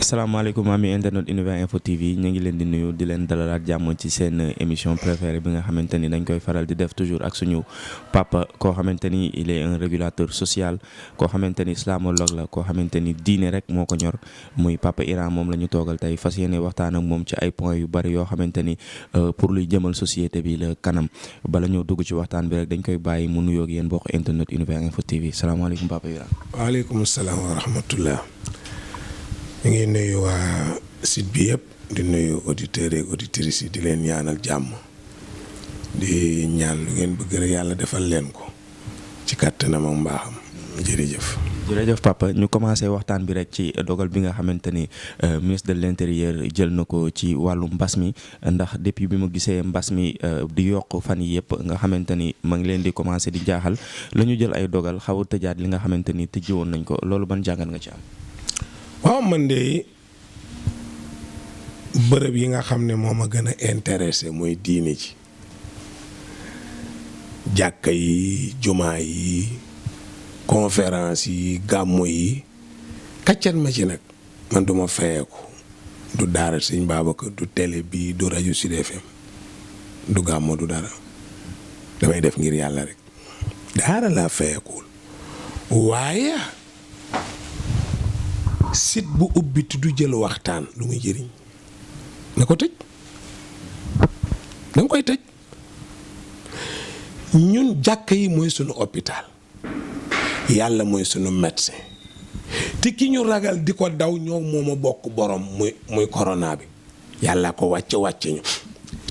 asalaamaaleykum ami internet Univers Info TV ñu ngi leen di nuyu di leen dalalaat jàmm ci seen émission préférée bi nga xamante ni dañ koy faral di def toujours ak suñu papa koo xamante ni il est un régulateur social koo xamante ni islamologue la koo xamante ni diine rek moo ko ñor muy papa Iran moom la ñu toogal tey fas yéene waxtaan ak moom ci ay points yu bari yoo xamante ni pour luy jëmal société bi la kanam bala ñoo dugg ci waxtaan bi rek dañ koy bàyyi mu nuyoog yéen bokk internet Univers Info TV salaamaaleykum papa Iran. waaleykum salaam wa rahmatullah. ñu ngi nuyu waa site bi yëpp di nuyu auditeurs et auditrices yi di leen ñaanal jàmm di ñaan lu ngeen bëgg rek yàlla defal leen ko ci kàttanam ak mbaaxam jërëjëf. jërëjëf papa ñu commencé waxtaan bi rek ci dogal bi nga xamante ni ministre de l'intérieur jël na ko ci wàllu mbas mi ndax depuis bi mu gisee mbas mi di yokk fan yi yëpp nga xamante ni ma ngi leen di commencé di jaaxal la ñu jël ay dogal xaw a tëjaat li nga xamante ni tëjee woon nañ ko loolu ban jàngat nga ci am. waaw man de bërëb yi nga xam ne moo ma gën a intéressé mooy diine ji jàkka yi jumaa yi conférence yi gàmmu yi kaccat ma ci nag man duma fayeeku du daara Sëñ Babacar du télé bi du rajo Sud FM du gàmmu du dara damay def ngir yàlla rek daara laa fayeekuwul waaye site bu ubbi du jël waxtaan lu muy jëriñ na ko tëj danga koy tëj ñun jàkka yi mooy sunu hôpital yàlla mooy sunu médecin te ki ñu ragal di ko daw ñoo mooma bokk borom muy corona bi yàlla ko wàcce ñu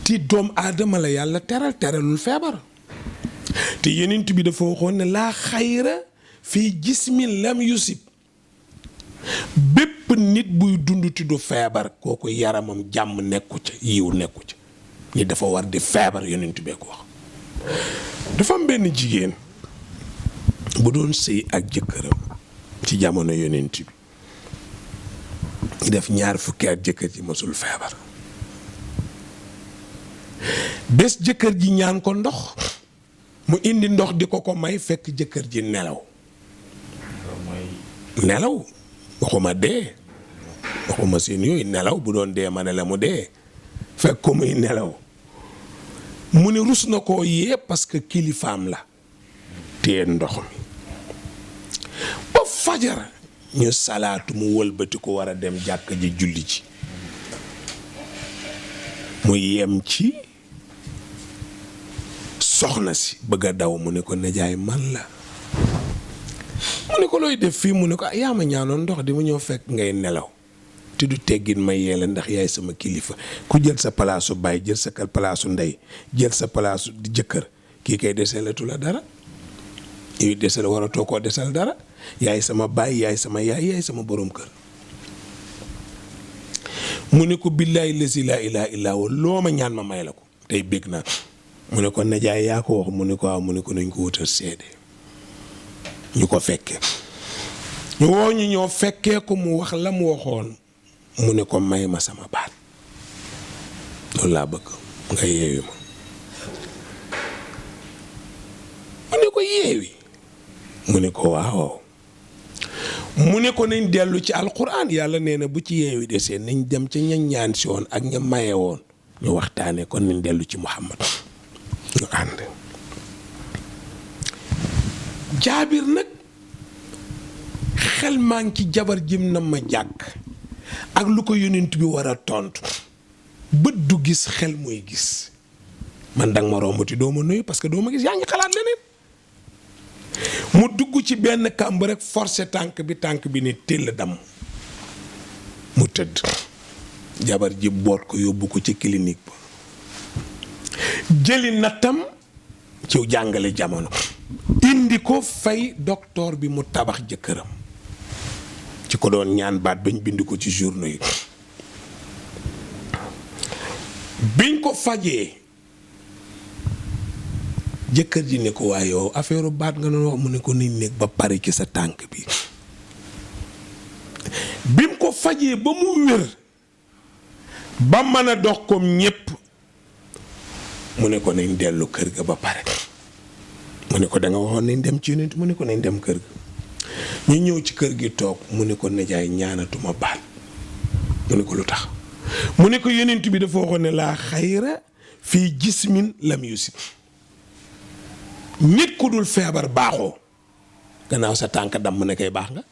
ti doom aadama la yàlla teralul feebar te yenent bi dafa waxoon ne laa xayra fii jismin lam yusib bépp nit buy dund ti du feebar kooku yaramam jàmm nekku ca yiw nekku ca nit dafa war di feebar yonent bee ko wax dafa am benn jigéen bu doon sëy ak jëkkëram ci jamono yonent bi def 20 at jëkkër ji mësul feebar bés jëkkër ji ñaan ko ndox mu indi ndox di ko may fekk jëkkër ji nelaw waxuma dee waxuma seen yooyu nelaw bu doon dee ma ne la mu dee fekk ko muy nelaw mu ne rus na koo yee parce que kilifaam la téye ndox mi ba fajar ñu salaatu mu wëlbati ko war a dem jàkka ji julli ji mu yem ci soxna si bëgg a daw mu ne ko nijaay man la mu ne ko looy def fii mu ne ko yaa ma ñaanoon ndox di ma ñëw fekk ngay nelaw te du teggin may yeela ndax yaay sama kilifa ku jël sa palaasu baay jël sa palaasu ndey jël sa palaasu di jëkkër kii kay deselatu la dara yow desel waratoo koo desal dara yaay sama baay yaay sama yaay sama borom kër mu ne ko billaahi lazi laa ilaaha illaa huwa loo ma ñaan ma may la ko tey bég naa mu ne ko najaay yaa ko wax mu ne ko waaw mu ne ko nañ ko wutal seede ñu ko fekkee ñu woo ñu ñoo fekkee ko mu wax la mu waxoon mu ne ko may ma sama baat loolu laa bëgg nga yeewi ma mu ne ko yeewi mu ne ko waaw mu ne ko nañ dellu ci alquran yàlla nee na bu ci yeewi desee nañ dem ca ña ñaan si woon ak ña maye woon ñu waxtaanee kon nañ dellu ci Muhammad ñu ànd Jaabir nag xel maa ngi ci jabar jëm na ma jàkk ak lu ko yonent bi war a tontu bët du gis xel mooy gis man danga ma rombati doo ma nuyu parce que doo ma gis yaa ngi xalaat leneen mu dugg ci benn kàmb rek forcé tànk bi ne téll dam mu tëdd jabar ji boot ko yóbbu ko ci clinique ba jëli nattam ci jàngale jamono indi ko fay docteur bi mu tabax jëkkëram ci ko doon ñaan baat bañ bind ko ci journaux yi biñ ko fajee jëkkër ji ne ko waaye yow affaire baat nga doon wax mu ne ko ni nekk ba pare ci sa tànk bi bim ko fajee ba mu wér ba mën a dox comme ñépp mu ne ko nañ dellu kër ga ba pare mu ne ko da nga waxoon nañ dem ci yonent mu ne ko nañ dem kër ga ñu ñëw ci kër gi toog mu ne ko nijaay ñaanatuma baat mu ne ko lu tax mu ne ko yonent bi dafa waxoon ne laa xayra fii jismin lam yusib nit ku dul feebar baaxoo gannaaw sa tànk damm ne koy baax nga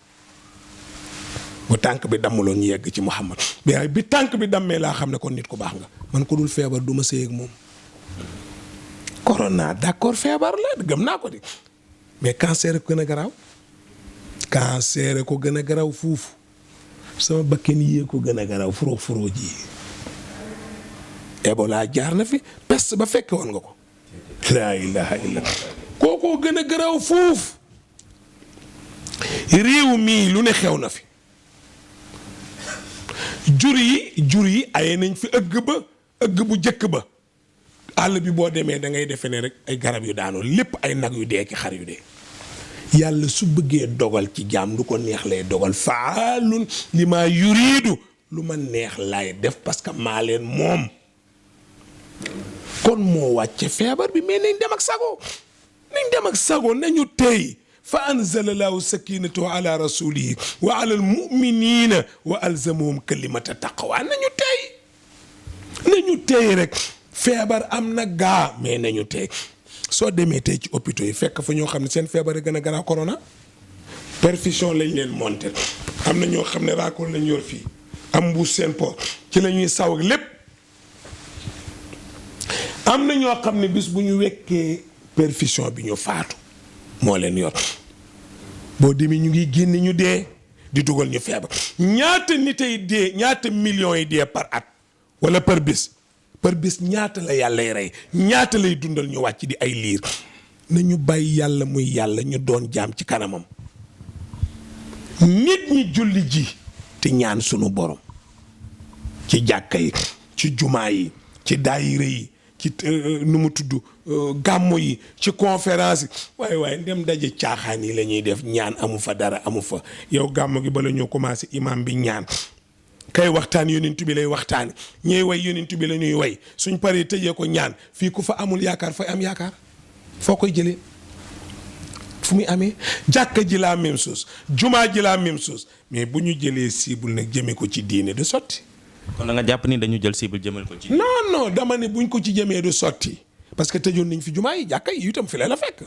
bu tànk bi dammuloo ñu yegg ci Muhammad bi tànk bi dammee laa xam ne kon nit ku baax nga man ku dul feebar du ma sëy ak moom corona d'accord feebar la gëm naa ko di mais cancer ko gën a garaaw cancer ko gën a garaaw fuufu sama bakken yee ko gën a garaaw furoo ji Ebola jaar na fi peste ba fekke woon nga ko laa ilaha illa kookoo gën a garaaw fuuf réew mii lu ne xew na fi jur yi aye nañ fi ëgg bu jëkk ba àll bi boo demee da ngay defe ne rek ay garab yu daanoo lépp ay nag yu dee ki xar yu dee yàlla su bëggee dogal ci jaam lu ko neex lay dogal faalun li maa yuriidu lu ma neex lay def parce que maa leen moom kon moo wàcce feebar bi mais nañ dem ak sago nañu tey fa anzala llaahu sakinatahu ala rasulihi wa ala almuminina wa alzamahum kalimata taqwa nañu tey rek feebar am na gaa mais nañu tey soo demee tey ci hôpitaux yi fekk fa ñoo xam ne seen feebar yi gën a garaaw corona perfusion lañ leen monté am na ñoo xam ne raakool lañ yor fii am mbuus seen po ci la ñuy saw ak lépp am na ñoo xam ne bis bu ñu wekkee perfusion bi ñu faatu moo leen yor boo demee ñu ngi génne ñu dee di dugal ñu feebar ñaata nit ay dee ñaata millions yi dee par at wala par bis ñaata la yàllay rey ñaata lay dundal ñu wàcc di ay liir nañu bàyyi yàlla muy yàlla ñu doon jaam ci kanamam nit ñi julli ji te ñaan sunu borom ci jàkka yi ci jumaa yi ci daayira yi ci nu mu tudd gàmmu yi ci conférence yi waaye ndem daje caaxaan yi la ñuy def ñaan amu fa dara amu fa yow gàmmu gi bala ñoo commencé imam bi ñaan kay waxtaan yonent bi lay waxtaan ñooy way yonent bi la ñuy way suñ paree tëjee ko ñaan fii ku fa amul yaakaar fay am yaakaar foo koy jëlee fu muy amee jàkka ji la même chose jumaa ji la même chose mais bu ñu jëlee cible nag jëmee ko ci diine du sotti. kon da nga jàpp ni dañu jël cible jëmal ko ci. non dama ne buñ ko ci jëmee du sotti parce que tëjoon nañ fi jumaa yi jàkka yi itam fi la fekk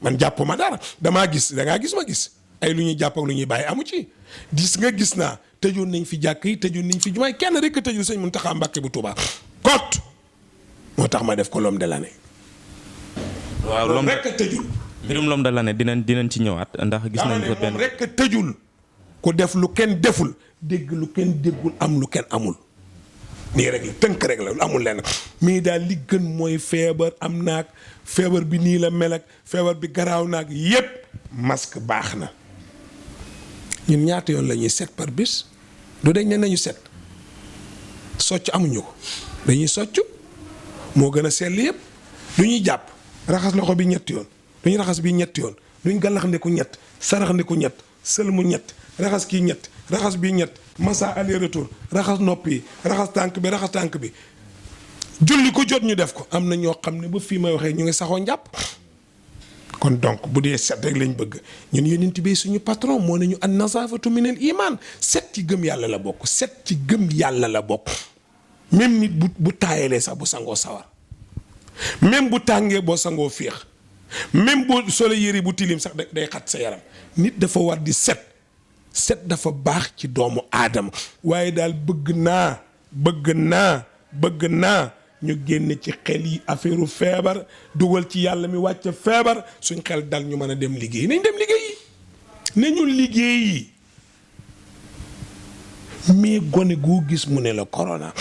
man jàpp ma dara damaa gis dangaa gis ma gis ay lu ñuy jàpp ak lu ñuy bàyyi amu ci gis naa tëjoon nañ fi jàkk yi tëjoon nañ fi jumaa yi kenn rek tëjul sëñ Muntaxa Mbàkke bu Tuubaa kot moo tax ma def ko l'homme de l'année. waaw l'homme rek tëjul. mbirum l'homme de l'année dinañ ci ñëwaat ndax gis nañ ko benn rek tëjul ku def lu kenn deful dégg lu kenn déggul am lu kenn amul nii rek la tënk rek la amul lenn mii daal li gën mooy feebar am naag feebar bi nii la mel ak feebar bi garaaw naag yépp masque baax na ñun ñaata yoon la ñuy set par bis du dañ ne nañu set socc amuñu ko dañuy socc moo gën a sell yépp du ñuy jàpp raxas loxo bi ñetti yoon duñu raxas bi ñetti yoon duñ gàllax ndiku ñett sarax ndiku ñett sëlmu ñett raxas kii ñett raxas bii ñett massa aller retour raxas nopp yi raxas tànk bi julli ko jot ñu def ko am na ñoo xam ne ba fii may waxee ñu ngi saxoo njàpp kon donc bu dee set rek lañ bëgg ñun yonent bi suñu patron moo ne ñu an nazafatu minal iman set ci gëm yàlla la bokk set ci gëm yàlla la bokk même nit bu taayalee sax bu sangoo sawar même bu tàngee boo sangoo féex même boo solo yëre bu tilim sax day xat sa yaram nit dafa war di set dafa baax ci doomu aadama waaye daal bëgg naa ñu génne ci xel yi affaire feebar dugal ci yàlla mi wàcc feebar suñ xel dal ñu mën a dem liggéey nañu liggéey mais gone goo gis mu ne la corona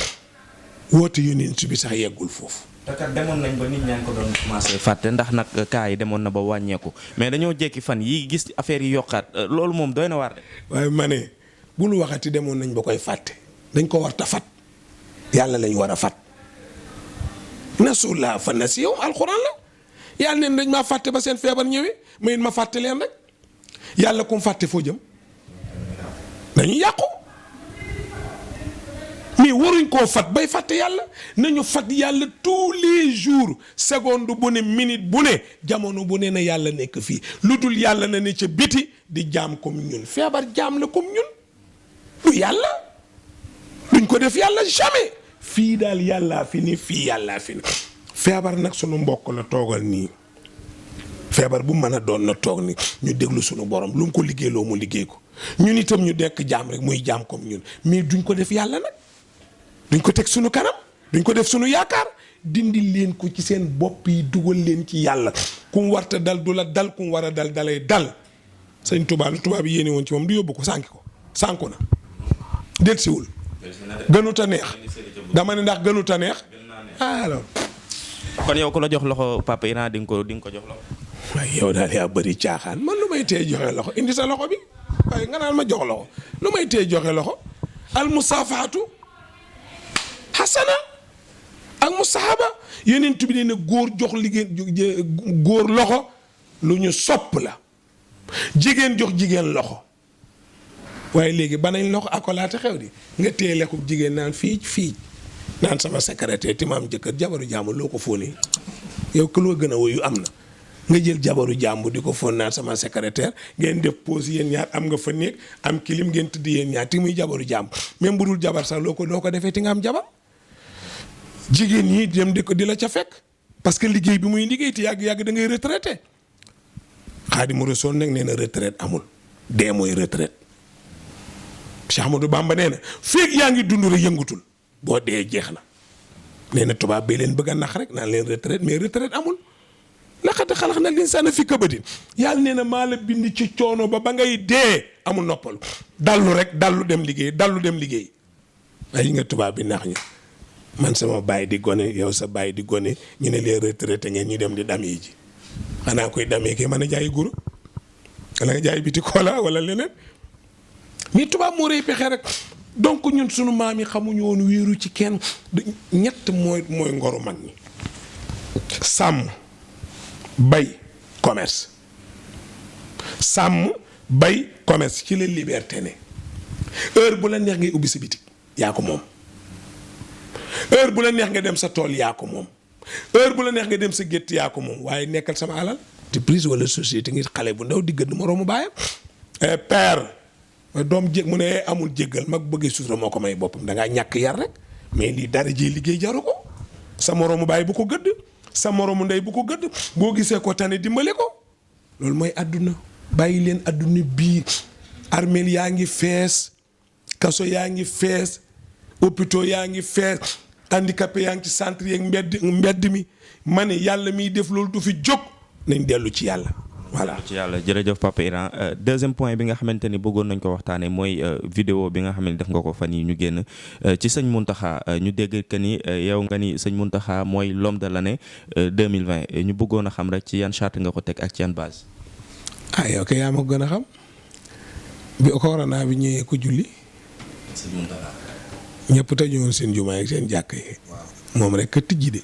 woote yonent bi sax yeggul foofu. kat demoon nañ ba nit ñaa ngi ko doon commencé fàtte ndax nag cas yi demoon na ba wàññeeku mais dañoo jékki fan yi gis affaire yi yokkaat loolu moom doy na waar de. waaye ma ne bul waxati demoon nañ ba koy fàtte dañ ko war ta fat yàlla lañ war a fat nasullaa fa nasiyahum alxuraan la yàlla neen dañ maa fàtte ba seen feebar ñëwee ma ma fàtte leen rek yàlla kum fàtte foo jëm dañuy yàqu mais waruñ koo fat bay fàtte yàlla nañu fat yàlla tous les jours seconde bu ne minute bu ne jamono bu ne na yàlla nekk fii lu dul yàlla na ne ca biti di jaam comme ñun feebar jaam la comme ñun du yàlla duñ ko def yàlla jamais. fii daal yàllaa fi ni fii yàllaa fi ni feebar nag sunu mbokk la toogal nii feebar bu mën a doon na toog ni ñu déglu sunu borom lu mu ko liggéeyloo mu liggéey ko ñun itam ñu dekk jaam rek muy jaam comme ñun mais duñ ko def yàlla nag duñ ko teg sunu kanam duñ ko def sunu yaakaar dindi leen ko ci seen bopp yi dugal leen ci yàlla ku mu warta dal du la dal ku mu war a dal dalay dal sëñ Tuubaa lu tubaab yi yéene woon ci moom du yóbbu ko sànku na delsiwul gënut a neex dama ne ndax gënut a neex alors kon yow ku la jox loxo Papa Iran di nga ko jox loxo. waaye yow daal yaa bëri caaxaan man lu may tee joxe loxo indi sa loxo bi waaye nga naan ma jox loxo lu may tee joxe loxo al musaafaatu xasana ak musaahaba yeneen bi ne góor jox góor loxo lu ñu sopp la jigéen jox jigéen loxo waaye léegi banañ loxo akolaate xew di nga téye lekku jigéen naan fii naan sama secrétaire ti ma am jëkkër jabaru jàmbur loo ko fóonee yow ku loo gën a woyu am na nga jël jabaru jàmbur di ko fóon naan sama secrétaire ngeen def pause yéen ñaar am nga fa néeg am kilim ngeen tëdd yéen ñaar ti muy jabaru jàmbur même bu dul jabar sax loo ko defee ti nga am jabar jigéen ñi dem di la ca fekk parce que liggéey bi muy liggéey te yàgg da ngay retraité Xaadimu Rasuul nag nee na retraite amul dee mooy retraite Cheikh Ahmadou Bamba nee na feeg yaa ngi dund rek yëngutul boo dee jeex na nee na tubaab bee leen bëgg a nax rek naan leen retraite mais retraite amul laqad xalaqnal insaana fii kabadin yàlla nee na maa la bind ci coono ba ngay dee amul noppalu dallu dem liggéey waaye nga tubaab bi nax ñu man sama baay di gone yow sa baay di gone ñu ne leen retraité ngeen ñu dem di dam yi ji xanaa koy damee kii mën a jaay guro wala nga jaay biti kola wala leneen mais tubaab moo rëy pexe rek donc ñun sunu maam yi xamuñu woon wéeru ci kenn ñett mooy ngoru mag ñi sàmm bay commerce ci la liberté ne heure bu la neex ngay ubbi sa bitik yaa ko moom heure bu la neex nga dem sa tool yaa ko moom heure bu la neex nga dem sa gétt yaa ko moom waaye nekkal sama alal te prise wala société ngi xale bu ndaw di gëdd moroomu baayam père doom jég mu ne amul jéggal mag bëggee sutura moo ko may boppam dangaa ñàkk yar rek mais lii dara ji liggéey jaru ko sa moroomu baay bu ko gëdd sa moroomu ndey bu ko gëdd boo gisee ko tane dimbale ko loolu mooy àdduna bàyyi leen àdduna bii armeel yaa ngi fees kaso yaa ngi fees hôpitaux yaa ngi fees handicapé yaa ngi ci centre yeeg mbedd mi ma ne yàlla miy def loolu du fi jóg nañ dellu ci yàlla voilà. ci yàlla jërëjëf Papa Iran deuxième point bi nga xamante ni bëggoon nañ ko waxtaanee mooy vidéo bi nga xam ne def nga ko fan yi ñu génn ci sëñ Mountakha ñu dégg que ni yow nga ni sëñ Mountakha mooy l'homme de l'année 2020 ñu bëggoon a xam rek ci yan charte nga ko teg ak ci yan base. yow kay yaa ma ko gën a xam bi corona bi ñëwee ko julli. sëñ Mountakha. ñëpp tëju woon seen jumaa ak seen jàkk yi. moom rek ka tijji de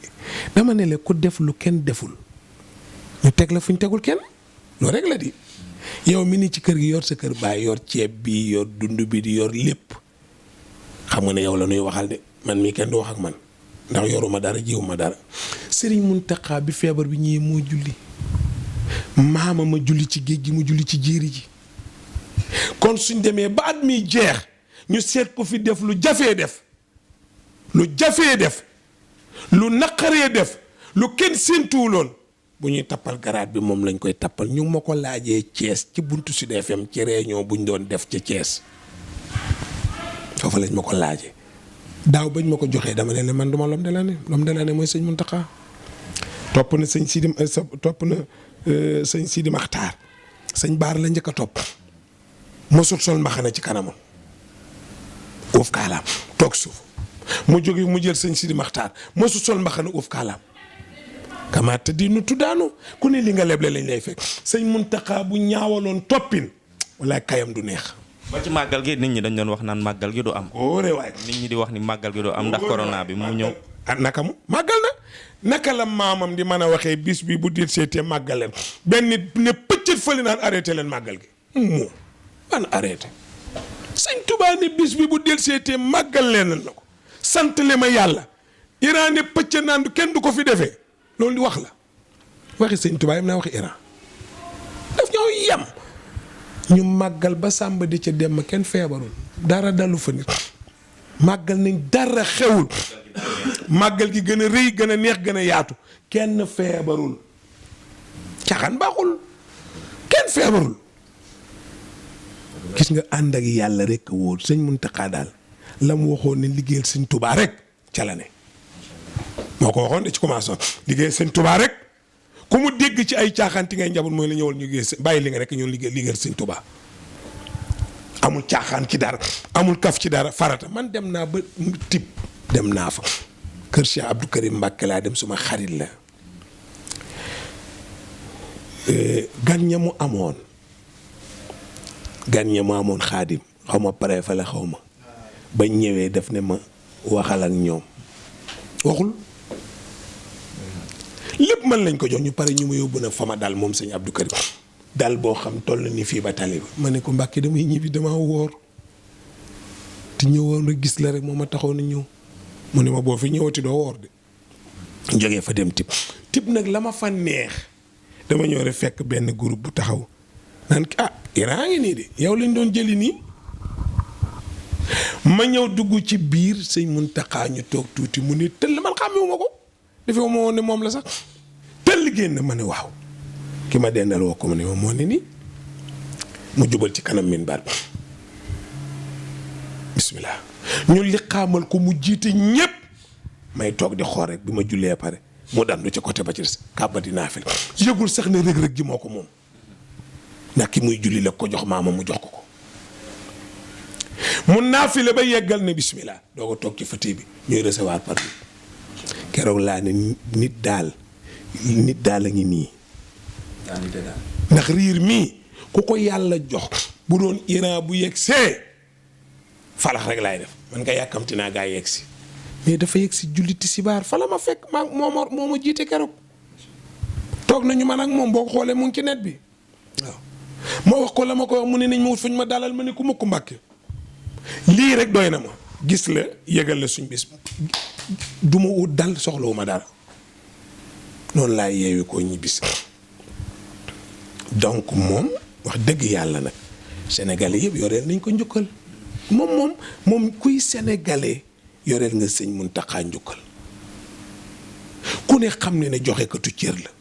dama ne la ku def lu kenn deful ñu teg la fu ñu tegul kenn loolu rek la di yow mi ni ci kër gi yor sa kër baay yor ceeb bi yor dund bi di yor lépp xam nga ne yow la nuy waxal de man mii kenn du wax ak man ndax yoruma dara jiwuma dara Serigne Mountakha bi feebar bi ñëwee moo julli maama ma julli ci géej gi mu julli ci jéeri ji kon suñ demee ba at mi jeex ñu seet ko fi def lu jafee def lu naqaree def lu kenn séentuwuloon bu ñuy tappal garaat bi moom lañ koy tappal ñu ma ko laajee Thiès ci buntu Sud FM ci réunion buñ doon def ca Thiès foofu lañ ma ko laajee daaw bañ ma ko joxee dama ne man duma l'homme de l'année mooy sëñ Mountakha topp na sëñ Sidi Maxtaar sëñ Baar la njëkk a topp mosul sol mbaxana ci kanamam uuf kaalaam toog suuf mu jóge mu jël sëñ Sidi Maxtaar mosul sol mbaxana uuf kaalaam kamaat di nu tuddaanu ku ne li nga leble lañ lay fekk sëñ Mountakha bu ñaawaloon toppin wala kayam du neex. ba ci màggal gi nit ñi dañ doon wax naan màggal gi du am. óore waay nit ñi di wax ni màggal gi du am ndax corona bi mu ñëw. naka mu màggal na naka la maamam di mën a waxee bis bi bu diir seetee màggal leen benn nit ne pëccët fële naan arrêté leen màggal gi moom man arrêté sëñ Tuubaa ne bis bi bu diir seetee màggal leen la ko sant le ma yàlla Iran ne pëccët naan kenn du ko fi defee loolu di wax la waxi sëñ Tuubaa yam naa waxi Iran daf ñoo yem ñu màggal ba sàmba di ca dem kenn feebarul dara dalu fa nit màggal nañ dara xewul màggal gi gën a rëy gën a neex gën a yaatu kenn feebarul caaxaan baaxul kenn feebarul gis nga ànd ak yàlla rek wóor sëñ Muntaxa daal la mu waxoon ne liggéeyal sëñ Tuubaa rek ca la ne moo ko waxoon de ci commencement liggéeyal sëñ Tuubaa rek ku mu dégg ci ay caaxaanti ngay njaboot mooy la ñëwal ñu liggéey bàyyi li nga rek ñun liggéeyal sëñ Tuubaa amul caaxaan ci dara amul kaf ci dara farata man dem naa ba tib dem naa fa kër Cheikh Abdou Karim Mbàkke laa dem suma xarit la gan ña mu amoon xaadim xaw ma pare fa la xaw ma ba ñëwee def ne ma waxal ak ñoom waxul lépp man lañ ko jox ñu pare ñu ma yóbbu nag fa ma dal moom sëñ Abdou Karim dal boo xam toll ni fii ba tali ba ma ne ko Mbàkke damay ñibbi damaa woor te ñëwoon rek gis la rek moo ma taxoon a ñëw mu ne ma boo fi ñëwati doo woor de jógee fa dem tib nag la ma fa neex dama ñëw rek fekk benn groupe bu taxaw naan Iran ngi nii de yow lañ doon jëli nii ma ñëw dugg ci biir sëñ Muntaxa ñu toog tuuti mu ne tëll man xàmmewuma ko defee ma woon ne moom la sax tëll génn ma ne waaw ki ma dendal woo ko ma ne moo ne nii mu jubal ci kanam minbar bi bismillah ñu li xaamal ko mu jiite ñépp may toog di xool rek bi ma jullee pare mu dandu ci côté ba ci des kàbbati naafil yëgul sax ne rëg-rëg ji moo ko moom ndax ki muy julli la ko jox maama mu jox ko mu naafile ba yeggal ne bismillah doo ko toog ci fëtee bi ñuy recevoir par bi keroog laa ne nit daal a ngi nii ndax riir mii ku ko yàlla jox bu doon Iran bu yegg see falax rek laay def man nga yàkkamti naa gaa yegg si mais dafa yegg si julli tisbaar fa la ma fekk moo ma jiite keroog toog nañu man ak moom boo ko xoolee mu ngi ci net bi waaw ma wax ko la ma ko wax mu ne nañ ma wut fuñ ma dalal ma ne ku mukk Mbàkke lii rek doy na ma gis la yëgal la suñ bis du ma wut dal soxlawu ma dara noonu laa yeewi koo ñibbis donc moom wax dëgg yàlla nag sénégalais yëpp yoreel nañ ko njukkal moom kuy sénégalais yoreel nga sëñ Muntaxa njukkal ku ne xam ne joxe katu cër la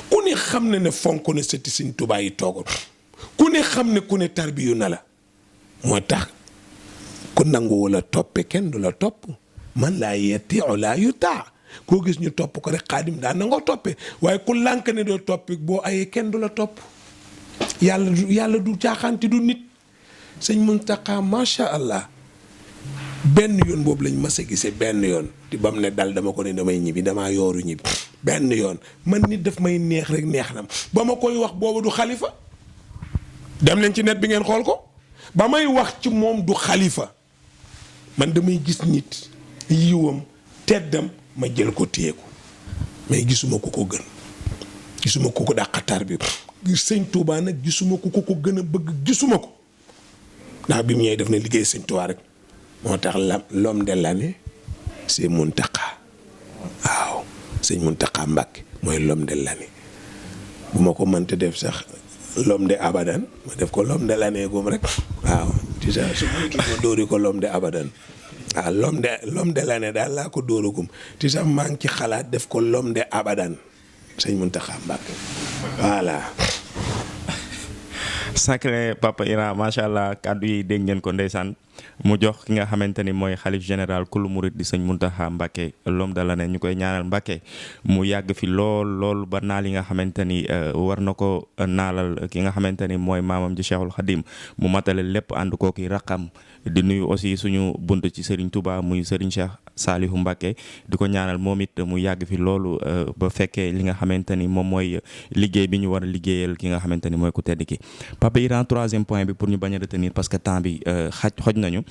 ku ne xam ne fonk na sëti sëñ Tuubaa yi toogal ku ne xam ne ku ne tarbiyu na la moo tax ku nangu wala toppe kenn du la topp man laa yetti o laa yu taa koo gis ñu topp ko rek xaadim daa nangoo toppe waaye ku lànk ne doo toppi boo ayee kenn du la topp yàlla du caaxaanti du nit sëñ Muntaxa macha allah benn yoon boobu lañ mas a gisee benn yoon di bam ne dal dama ko ne damay ñibbi damaa yooru ñibbi benn yoon man nit daf may neex rek neex na ba ma koy wax boobu du xalifa dem leen ci net bi ngeen xool ko ba may wax ci moom du xalifa man damay gis nit yiwam teddam ma jël ko téye ko mais gisuma ku ko gën gisuma ku ko dàqatar bi sëñ Touba nag gisuma ku ko gën a bëgg gisuma ko ndax bi mu ñëwee def na liggéey sëñ Touba rek moo tax l'homme de l'année c'est Muntaxa waaw sëñ Muntaxa Mbàkke mooy l'homme de l'année bu ma ko mënta def sax l'homme de abadan ma def ko l'homme de l'année gum rek waaw déjà su ma dóori ko l'homme de abadan waaw l'homme de l'année daal laa ko dóoragum ti sax maa ngi ci xalaat def ko l'homme de abadan sëñ Muntaxa Mbàkke voilà. sacré Papa Iran macha allah kàddu yi dégg ngeen ko ndeysaan mu jox ki nga xamante ni mooy xalif général kulu murit di sëñ Muntaxa Mbàkke l'homme de l'année ñu koy ñaanal Mbàkke mu yàgg fi lool ba naal yi nga xamante ni war na ko naalal ki nga xamante ni mooy maamam ji Cheikhul Khadim mu matale lépp ànd kooki raqam di nuyu aussi suñu bunt ci Serigne Touba muy Serigne Cheikh Salihu Mbàkke di ko ñaanal moom it mu yàgg fi loolu ba fekkee li nga xamante ni moom mooy liggéey bi ñu war a liggéeyal ki nga xamante ni mooy ku tedd ki Papa Iran troisième point bi pour ñu bañ a retenir parce que temps bi xoj nañu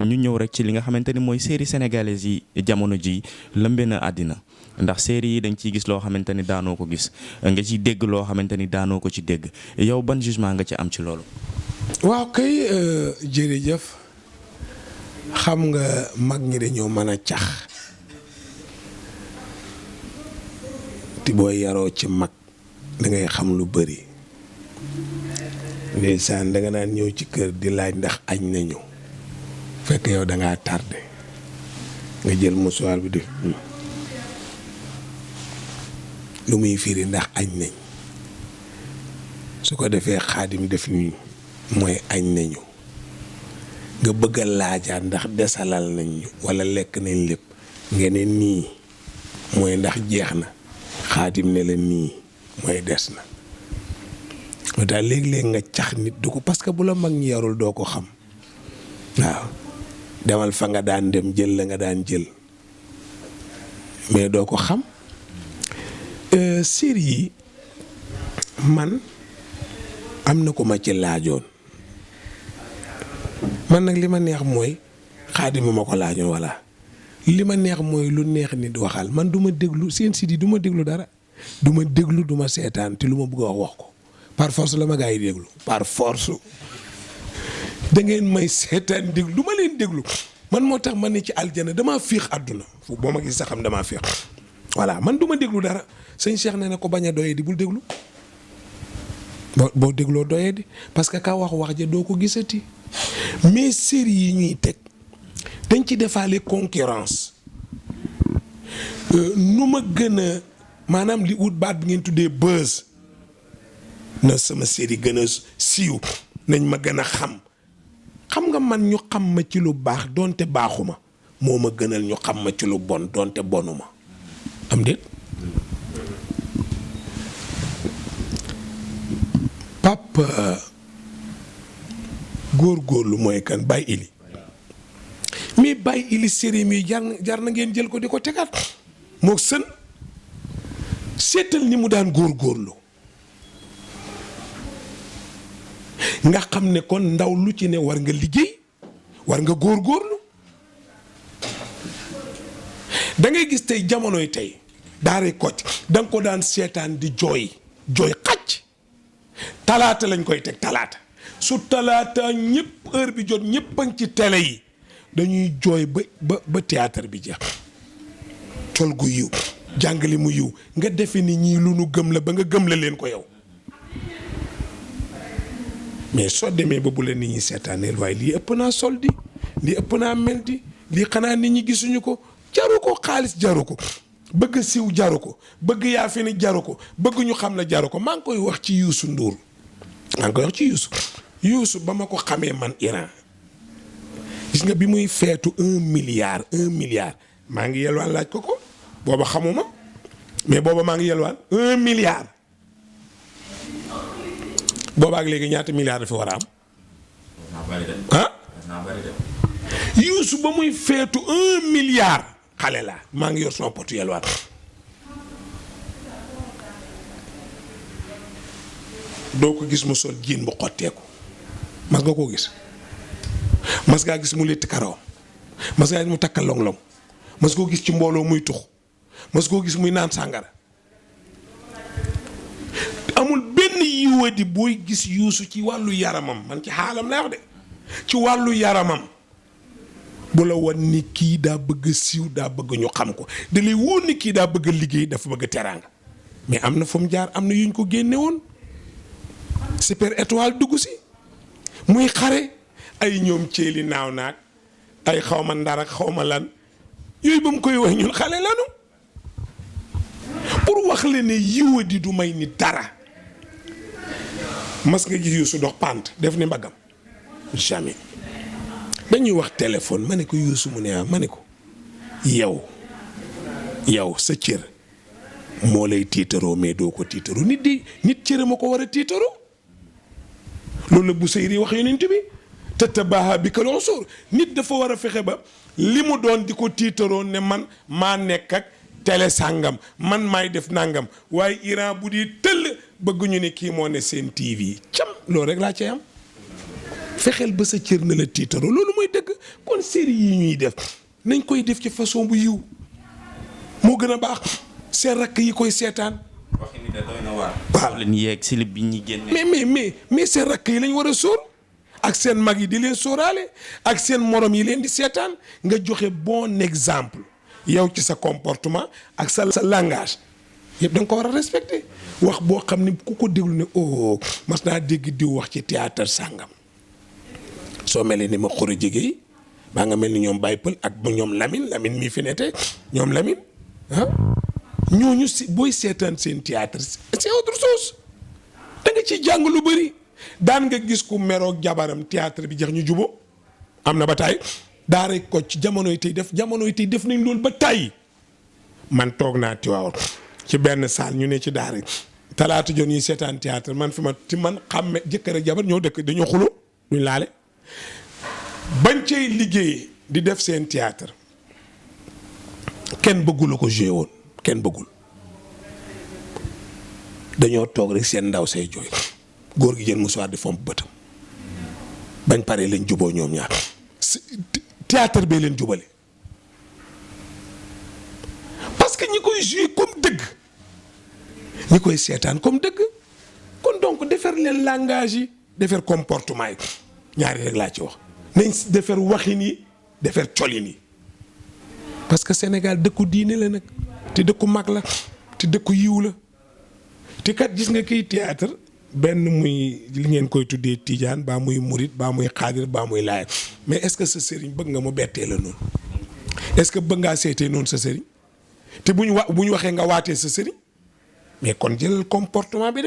ñu ñëw rek ci li nga xamante ni mooy série sénégalaise yi jamono ji lëmbe na àddina ndax série yi dañ ciy gis loo xamante ni daanoo ko gis nga ciy dégg loo xamante ni daanoo ko ci dégg yow ban jugement nga ci am ci loolu. waaw kay jërëjëf xam nga mag ñi dañoo mën a cax ti boo yaroo ci mag dangay xam lu bëri ndeysaan danga naan ñëw ci kër di laaj ndax añ nañu fekk yow dangaa tardé nga jël musuwaar bi def lu muy firi ndax añ nañ su ko defee Xaadim def nii mooy añ nañu nga bëgg a laajaat ndax desalal nañ walla lekk nañ lépp nga ne nii mooy ndax jeex na Xaadim ne la nii mooy des na. moo tax léeg-léeg nga cax nit du ko parce que bu la mag ñi yarul doo ko xam waaw demal fa nga daan dem jël la nga daan jël mais doo ko xam. série yi man am na ko ma ci laajoon man nag li ma neex mooy Xaadim ma ko laajoon voilà li ma neex mooy lu neex nit waxal man du ma déglu seen site yi du ma déglu dara du ma déglu du ma seetaan te lu ma bëgg a wax ko par force la ma gaa yi déglu par force da ngeen may seetaan déglu du ma leen déglu man moo tax man ne ci aljana damaa féex àdduna fu boo ma gis sax xam damaa féex voilà man du ma déglu dara sëñ Cheikh nee na ko bañ a doyee di bul déglu boo dégloo doyee di parce que ka wax ja doo ko gisati mais série yi ñuy teg dañ ci defaale concurrence nu ma gën a maanaam li ut baat bi ngeen tuddee buzz na sama série gën a siiw nañ ma gën a xam nga man ñu xam ma ci lu baax donte baaxuma moo ma gënal ñu xam ma ci lu bon donte bonuma am déet papa góorgóorlu mooy kan Baye Ili mais Baye Ili série mi jar na ngeen jël ko di ko tegaat moo sën seetal ni mu daan góorgóorlu nga xam ne kon ndaw lu ci ne war nga liggéey war nga góorgóorlu da ngay gis tey jamonoy tey daaray Kocc da nga ko daan seetaan di jooy xacc talaata lañ koy teg talaata su talaata ñëpp heure bi jot ñëpp a ngi ci télé yi dañuy jooy ba théâtre bi jeex col gu yiw jàngale mu yiw nga defe ni ñii lu nu gëm la ba nga gëm la leen ko yow mais soo demee ba bu la nit ñi seetaaneel waaye lii ëpp naa sol di lii ëpp naa mel di lii xanaa nit ñi gisuñu ko jaru ko xaalis jaru ko bëgg siw jaru ko bëgg yaa fi ni jaru ko bëgg ñu xam la jaru ko maa ngi koy wax ci Youssou Ndour maa ngi koy wax ci Youssou ba ma ko xamee man Iran gis nga bi muy feetu 1 milliard maa ngi yelwaan laaj ko booba xamuma mais booba maa ngi yelwaan 1 milliard boobaak léegi ñaata milliards dafa war a am ah Youssou ba muy feetu 1 milliard xale la maa ngi yor sama potu yelwaan doo ko gis mu sol jiin bu xotteeku mas nga koo gis mas ngaa gis mu létti karaw mas ngaa gis mu takka long-long mas koo gis ci mbooloo muy tux mas koo gis muy naan sàngara amul benn yiwadi booy gis Youssou ci wàllu yaramam man ci xaalam lay wax de ci wàllu yaramam bu la wan ni kii daa bëgg siiw daa bëgg ñu xam ko da lay wóor ni kii daa bëgg liggéey dafa bëgg teraanga mais am na fu mu jaar am na yuñ ko génne woon Super Étoile dugg si muy xare ay ñoom ceeli naaw naag ay xawma ndar ak xawma lan yooyu ba mu koy wax ñun xale lanu pour wax la ne yiwadi du may ni dara mas nga gis Youssou dox pant def ni mbaggam jamais dañuy wax téléphone ma ne ko Youssou mu ne ma ne ko yow sa cër moo lay tiitaroo mais doo ko tiitaroo nit cër ma ko war a tiitaroo loolu la bu Busayri wax yonent bi tatabaaha bi ka l-usuur nit dafa war a fexe ba li mu doon di ko tiitaroo ne man maa nekk ak télé sàngam man maay def nangam waaye Iran bu di tëll bëgguñu ne kii moo ne seen TV cam loolu rek laa cay am fexeel ba sa cër na la tiitaroo loolu mooy dëgg kon série yi ñuy def nañ koy def ci façon bu yiw moo gën a baax seen rakk yi koy seetaan. waxi ni da doy na waar. waaw leen yeeg silib bi ñuy génne. mais seen rakk yi lañ war a sóor ak seen mag yi di leen sóoraale ak seen morom yi leen di seetaan nga joxe bon exemple yow ci sa comportement ak sa langage yëpp da nga ko war a respecté wax boo xam ne ku ko déglu ne mas naa dégg diw wax ci théâtre sàngam soo mel ni ma xor a jege baa nga mel ni ñoom Baye Pël ak ñoom Lamine mii fi ne tey ñoom Lamine ah ñooñu booy seetaan seen théâtre c'est autre chose da nga ciy jàng lu bëri. daan nga gis ku meroog jabaram théâtre bi jeex ñu juboo am na ba tàyyi daaray ko ci jamonoy tey def nañ loolu ba tàyyi man toog naa Tiwaawan ci benn salle ñu ne ci daara talaata jon yi seetaan théâtre man fi ma ci man xàmme jëkkër ak jabar ñoo dëkk dañoo xuloo duñ laale bañ cay liggéey di def seen théâtre kenn bëggul ko joué woon kenn bëggul dañoo toog rek seen ndaw say jooy góor gi jël musuwaar di fomp bëtam bañ pare lañ juboo ñoom ñaar théâtre bee leen jubale parce que ñi koy joué comme dëgg ñi koy seetaan comme dëgg kon donc defar leen langage yi defar comportement yi ñaari rek laa ci wax nañ defar waxin yi defar colin yi parce que Sénégal dëkku diine la nag te dëkku mag la te dëkku yiw la te kat gis nga kiy théâtre benn muy li ngeen koy tuddee tijaan baa muy murit baa muy xaadir baa muy laayat mais est-ce que sa sëriñ bëgg nga mu bettee la noonu est-ce que bëgg ngaa seetee noonu sa sëriñ te bu ñu waxee nga waatee sa sëriñ mais kon jëlal comportement bi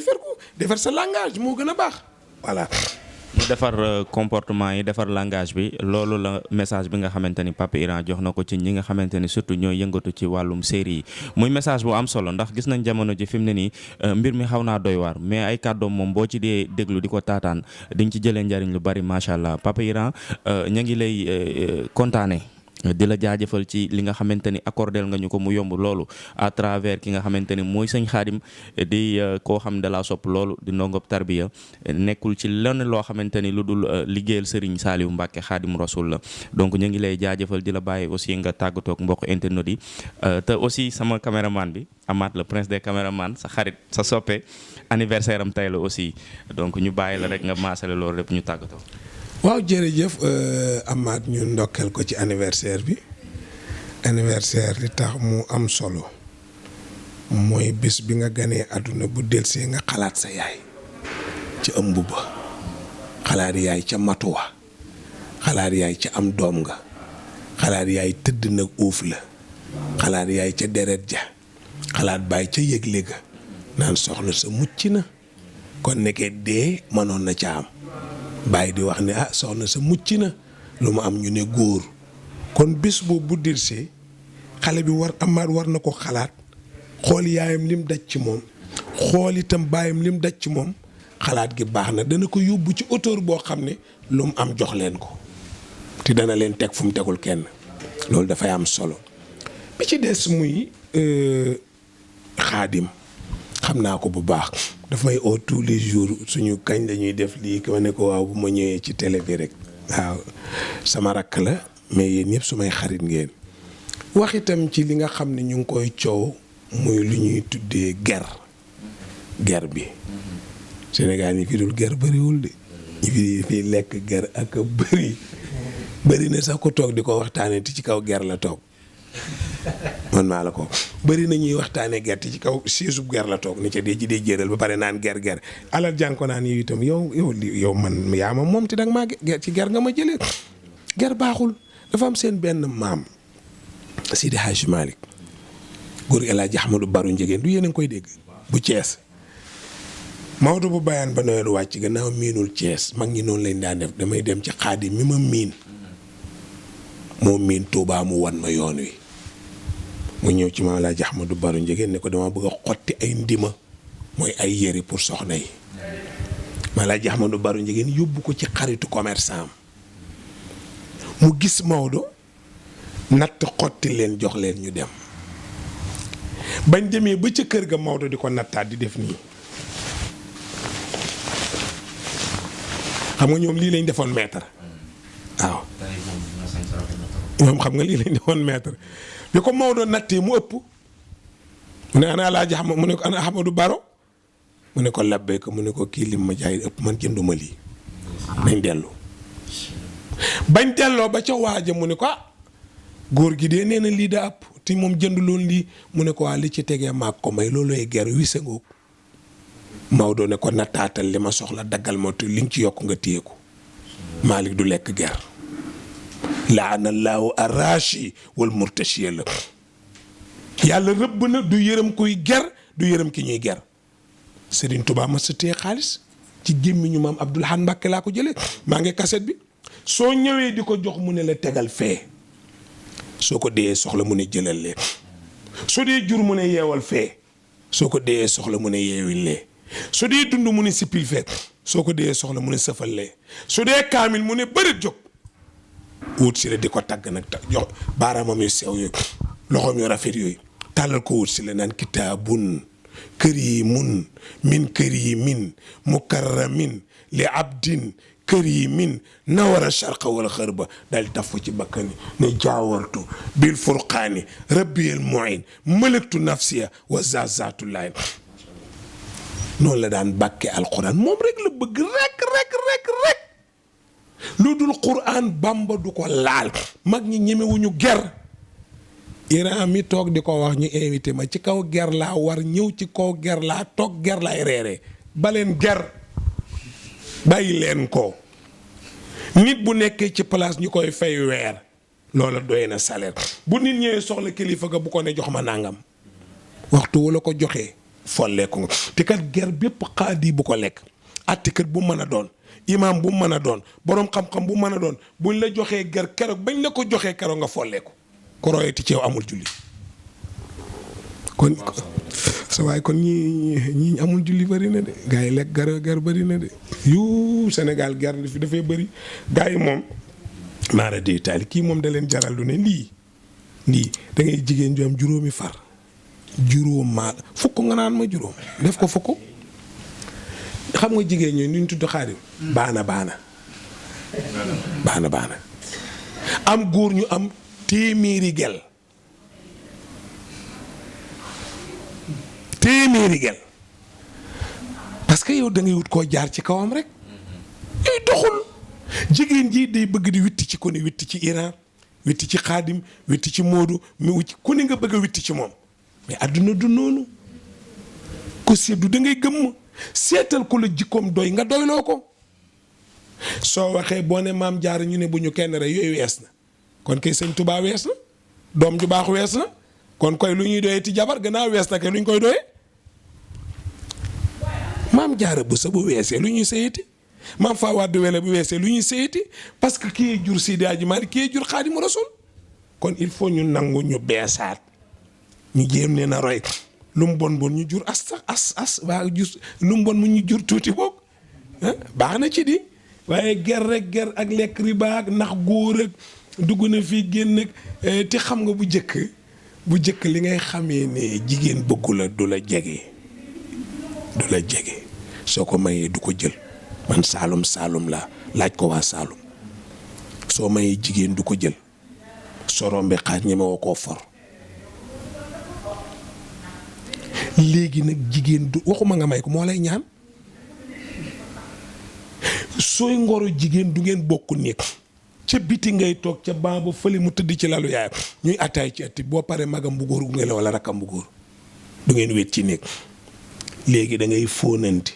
defar sa langage moo gën a baax voilà. mu defar comportement yi defar langage bi loolu la message bi nga xamante ni Papa Iran jox na ko ci ñi nga xamante ni surtout ñooy yëngatu ci wàllum série yi muy message bu am solo ndax gis nañ jamono ji fi mu ne nii mbir mi xaw naa doy waar mais ay kàddoom moom boo ci dee déglu di ko taataan di nga ci jëlee njariñ lu bari macha allah Papa Iran ña ngi lay kontaane di la jaajëfal ci li nga xamante ni accordel nga ñu ko mu yomb loolu à travers ki nga xamante ni mooy sëñ Xaadim di koo xam da laa sopp loolu di ndongob tarbiya nekkul ci lenn loo xamante ni lu dul liggéeyal Serigne Saliou Mbacke Xaadim Rasul la donc ñu ngi lay jaajëfal di la bàyyi aussi nga tàggatoog mbokk internet yi te aussi sama caméraman bi Amath le prince des caméramans sa xarit sa soppe anniversaire am tey la aussi donc ñu bàyyi la rek nga maasale loolu lépp ñu tàggatoo. waaw jërëjëf Amath ñu ndokkeel ko ci anniversaire bi anniversaire li tax mu am solo mooy bés bi nga ganee àdduna bu delsee nga xalaat sa yaay ca ëmb ba xalaat yaay ca matuwa xalaat yaay ca am doom nga xalaat yaay tëdd nag uuf la xalaat yaay ca deret ja xalaat baay ca yëgle ga naan soxna sa mucc na kon nekkee dee mënoon na ca am bàyyi di wax ne soxna sa mucc na lu mu am ñu ne góor kon bés boobu bu dirsee xale bi Amath war na ko xalaat xool yaayam lim daj ci moom xool itam baayam lim daj ci moom xalaat gi baax na dana ko yóbbu ci auteur boo xam ne lu mu am jox leen ko te dana leen teg fu mu tegul kenn loolu dafay am solo bi ci des muy Xaadim xam naa ko bu baax daf may oo tous les jours suñu kañ lañuy def lii ma ne ko waaw bu ma ñëwee ci télé bi rek waaw sama rakk la mais yéen ñëpp su may xarit ngeen wax itam ci li nga xam ne ñu ngi koy coow muy lu ñuy tuddee ger bi Sénégal ñi fi dul ger bëriwul de ñi fi lekk ger ak bëri na sax ko toog di ko waxtaanee te ci kaw ger la toog man maa la ko bëri na ñuy waxtaanee gerte ci kaw siisub ger la toog ni ca dee ji dee jëral ba pare naan ger alal jàng ko naan yow itam yow man yaa ma moom te danga maa ci ger nga ma jëlee ger baaxul dafa am seen benn maam Sidi Hadji Malick góor El Hadji Ahmadou Baro Njegéen du yéen a ngi koy dégg bu Thiès Maodo bu bayaan ba nawet wàcc gannaaw miinul Thiès mag ñi noonu lañ daan def damay dem ci Xaadim mi ma miin moo miin Tuubaa mu wan ma yoon wi mu ñëw ci Maam Alaaji Ahmadou Baro Njegéen ne ko dama bëgg a xotti ay ndima mooy ay yëre pour soxna yi Maam Alaaji Ahmadou Baro Njegéen yóbbu ko ci xaritu commerçant mu gis Maodo natt xotti leen jox leen ñu dem bañ demee ba ca kër ga Maodo di ko nattaat di def nii xam nga ñoom lii lañ defoon maître waaw ñoom xam nga lii lañ defoon maître bi ko Maodo nattee mu ëpp mu ne ana Alaaji Ahmadu mu ne ko ana Ahmadou Baro mu ne ko labbee ko mu ne ko kii lim ma jaay ëpp man jënduma lii nañ dellu bañ delloo ba ca waaja mu ne ko góor gi de nee na lii da ëpp te moom jënduloon lii mu ne ko li ci tegee maag ko may loolooy ger wise ngoog Maodo ne ko nattaatal li ma soxla daggal ma te li nga ci yokk nga téye ko Malick du lekk ger laana allahu arrachi wal murtachiya la yàlla rëbb na du yërëm kuy ger du yërëm ki ñuy ger. Serigne Touba ma sa téye xaalis ci gémmiñu maam Abdoul Ahad Mbacké laa ko jëlee maa ngi kaset bi soo ñëwee di ko jox mu ne la tegal fee soo ko dee soxla mu ne jëlal lee su dee jur mu ne yeewal fee soo ko dee soxla mu ne yeewil lee su dee dund mu ne sippil fee soo ko dee soxla mu ne sëfal lee su dee kaamil mu ne bërit jóg wut si la di ko tagg nag jox baaraamam yu sew yooyu loxoom yu rafet yooyu tàllal ko wut si la naan kitaabun karimun min karimin mukarramin li abdin karimin nawara sharqa wal xarba daal taf ci bakkani ne jaawartu bil furqaani rabbiyal muin malaktu nafsiya wa zazatu layn noonu la daan bàkke alquran moom rek la bëgg rek lu dul quran bamba du ko laal mag ñi ñemewuñu ger Iran mi toog di ko wax ñu invité ma ci kaw ger laa war ñëw ci kaw ger laa toog ger laay reere baleen ger bàyyi leen ko nit bu nekkee ci place ñu koy fay weer loola doy na salaire bu nit ñëwee soxla kilifa ga bu ko ne jox ma nangam waxtu wala ko joxee folleeku nga te kat ger bépp xaadi bu ko lekk attikat bu mën a doon imam bu mën a doon boroom xam-xam bu mën a doon buñ la joxee ger keroog bañ la ko joxee keroog nga folleeku ko royati ci yow amul julli kon sa waay kon ñi amul julli bëri na de gars yi lekk gar bëri na de yu Sénégal gar fi dafay bëri gars yi moom maara de taali kii moom da leen jaral lu ne lii da ngay jigéen ju am juróomi far juróom maa fukk nga naan ma juróom def ko fukk xam nga jigéen ñooy ñu tudd xaarim baana am góor ñu am téeméeri gel parce que yow da ngay wut koo jaar ci kawam rek yooyu doxul jigéen ji day bëgg di witti ci ku ne witti ci Iran witti ci xaadim witti ci Moodu mi witti ku ne nga bëgg a witti ci moom mais adduna du noonu ku seddu da ngay gëmm seetal ko la jikkoom doy nga doyloo ko soo waxee boo ne maam jaar ñu ne bu ñu kenn rek yooyu wees na kon kay sëñ Touba wees na doom ju baax wees na kon koy lu ñuy doyee ti jabar gannaaw wees na kay lu ñu koy doyee maam jaara bu sa bu weesee lu ñuy sëyati maam faa wàdd wele bu weesee lu ñuy sëyati parce que kii jur Seydi Hadji Malick kii jur Xaadimu Rasuul kon il faut ñu nangu ñu beesaat ñu jéem ne na roy lu mu bon ñu jur as waa jur lu mu bon mu ñu jur tuuti boog baax na ci di waaye ger ak lekk riba ak nax góor ak dugg na fii génn ak te xam nga bu jëkk li ngay xamee ne jigéen bëggu la du la jege soo ko mayee du ko jël man saalum la laaj ko waa saalum soo mayee jigéen du ko jël soo rombee xaaj ñeme woo koo for léegi nag jigéen du waxuma nga may ko moo lay ñaan sooy ngoro jigéen du ngeen bokk néeg ca biti ngay toog ca baaba fële mu tëdd ci lalu yaayam ñuy attaay ci atti boo paree magam bu góor gu ngeen la wala rakkam bu góor du ngeen wét ci néeg léegi da ngay fóonanti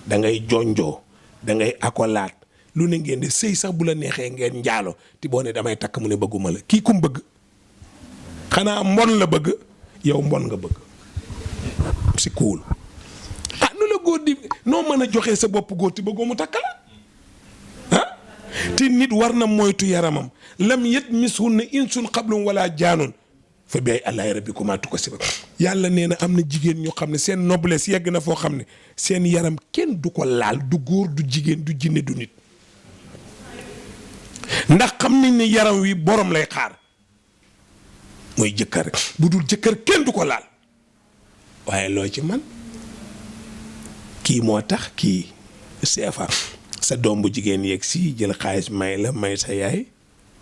da ngay jonjoo da ngay akolaat lu ne ngeen di sëy sax bu la neexee ngeen njaalo ti boo ne damay takk mu ne bëgguma la kii kum bëgg xanaa mbon la bëgg yow mbon nga bëgg si kuul nu la góor di noo mën a joxee sa bopp góor ti bëggoo mu takk la te nit war na moytu yaramam lam yet mishun na insun xablum wala jaanun fa bi ay allahi rabbikumaa tukasiba yàlla nee na am na jigéen ñoo xam ne seen noblesse yegg na foo xam ne seen yaram kenn du ko laal du góor du jigéen du jinne du nit ndax xam nañ ne yaram wi borom lay xaar mooy jëkkër bu dul jëkkër kenn du ko laal waaye loo ci man kii moo tax kii seefa sa doom bu jigéen yeeg si jël xaalis may la may sa yaay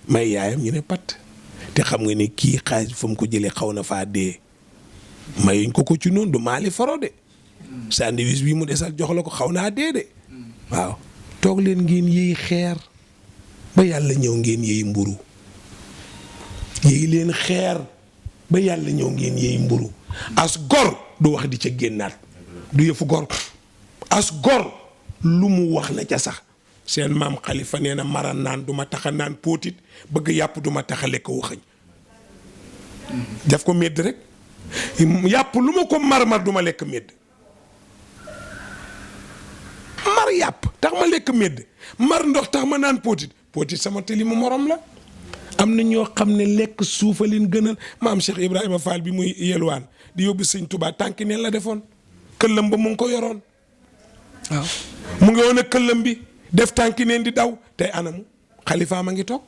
may yaayam ñu ne pat te xam nga ni kii xaalis fa mu ko jëlee xaw na faa dee mayuñ ko ci noonu du maali faro de sandwich bi mu desal jox la ko xaw naa dee de waaw toog leen ngeen yéey xeer ba yàlla ñëw ngeen yéey mburu yéey leen xeer ba yàlla ñëw ngeen yéey mburu as gor du wax di ca génnaat du yëfu gor as gor lu mu wax na ca sax seen maam Xalifa nee na mara naan du ma tax a naan póotit bëgg yàpp du ma tax a lekk waxañ def ko medd rek yàpp lu ma ko mar du ma lekk medd mar yàpp tax ma lekk medd mar ndox tax ma naan póotit sama tëli mu morom la. am na ñoo xam ne lekk suufa leen gënal maam Cheikh Ibrahima Fall bi muy yelwaan di yóbbu sëñ Touba tànki neen la defoon këllam ba mu ngi ko yoroon waaw mu ngi woon a këllam bi def tànki neen di daw tey anamu xalifaam a ngi toog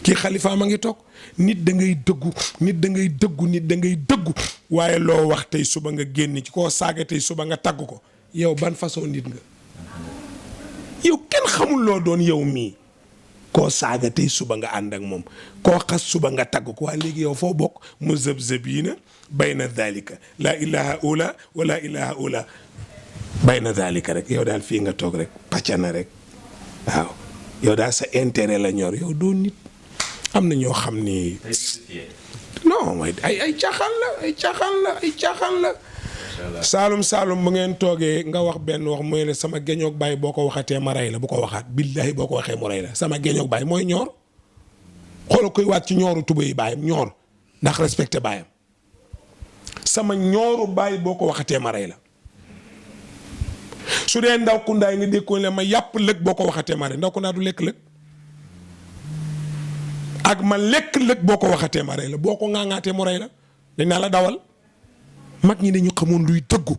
kii xalifaam a ngi toog nit da ngay dëggu nit da ngay dëggu waaye loo wax tey suba nga génn ci koo saaga tey suba nga tagg ko yow ban façon nit nga yow kenn xamul loo doon yow mii koo saaga tey suba nga ànd ak moom koo xas suba nga tagg ko waaye léegi yow foo bokk mu zëb-zëbiina bayna dhalika laa ilaha ula wala ilaha ula bayna dhalika rek yow daal fii nga toog rek pàccana rek waaw yow daal sa intérêt la ñor yow doo nit am na ñoo xam ni non ay caaxaan la saalum bu ngeen toogee nga wax benn wax mooy ne sama géñoog baay boo ko waxatee ma rey la bu ko waxaat billahi boo ko waxee mu rey la sama géñoog baay mooy ñoor xoolal koy waat ci ñooru tuba yi baayam ñoor ndax respecté baayam sama ñooru baay boo ko waxatee ma rey la su dee ndaw kundaay nga dékkoon le ma yàpp lëg boo ko waxatee ma rey ndaw kundaa du lekk lëg ak ma lekk lëg boo ko waxatee ma rey la boo ko ŋaaŋaatee mu rey la dañ naa la dawal mag ñi dañu xamoon luy dëggu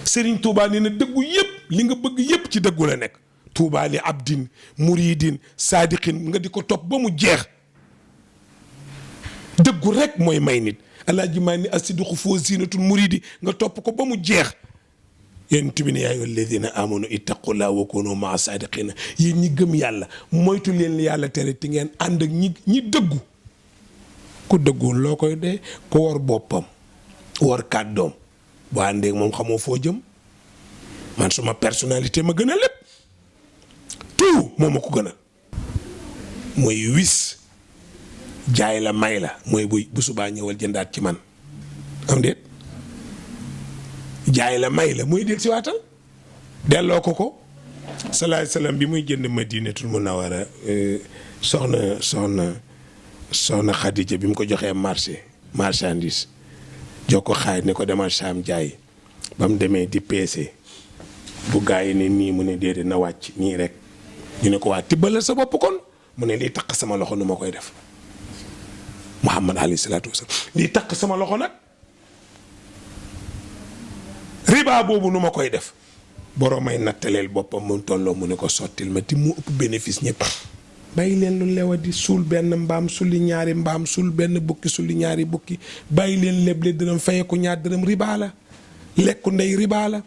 Serigne Touba nee na dëggu yëpp li nga bëgg yëpp ci dëggu la nekk Touba li abdin muridin sadiqin nga di ko topp ba mu jeex dëggu rek mooy may nit alaaji maa ni asiduqu foo zinatul muridi nga topp ko ba mu jeex yéen bi ne yaa ayyuhal ladina amanu ittaqullaha wa kunu maa sadiqina yéen ñi gëm yàlla moytu leen li yàlla tere ti ngeen ànd ak ñi dëggu ku dëgguwul loo koy dee ko war boppam war kàddoom boo àndee moom xamoo foo jëm man suma personnalité ma gën a lépp tout moo ma ko gën a mooy wis jaay la may la mooy bu subaa ñëwal jëndaat ci man am déet jaay la may la mooy déet si waatal delloo ko salaay salaam bi muy jënd Madinatul Munawwara soxna Xadija bi mu ko joxee marchandise jox ko xaay ne ko demal Saam jaay ba mu demee di peese bu gaa yi ne nii mu ne déedéet na wàcc nii rek ñu ne ko waa tibbalal sa bopp kon mu ne lii takk sama loxo nu ma koy def Muhammad alayhi salaatu wasalaam lii takk sama loxo nag riba boobu nu ma koy def borom may nattaleel boppam mu tolloo mu ne ko sottil ma ti mu ëpp bénéfice ñëpp bàyyi leen lu lewa di suul benn mbaam sulli ñaari mbaam suul benn bukki sulli ñaari bukki bàyyi leen leble dërëm fayeku ñaar dërëm riba la lekku ndey riba la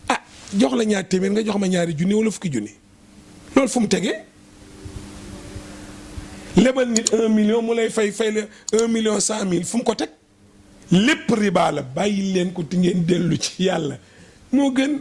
ah jox la ñaar téeméer nga jox ma ñaari junni wala fukki junni loolu fu mu tegee lebal nit 1 million mu lay fay la 1.100.000 fu mu ko teg lépp riba la bàyyi leen ko ti ngeen dellu ci yàlla moo gën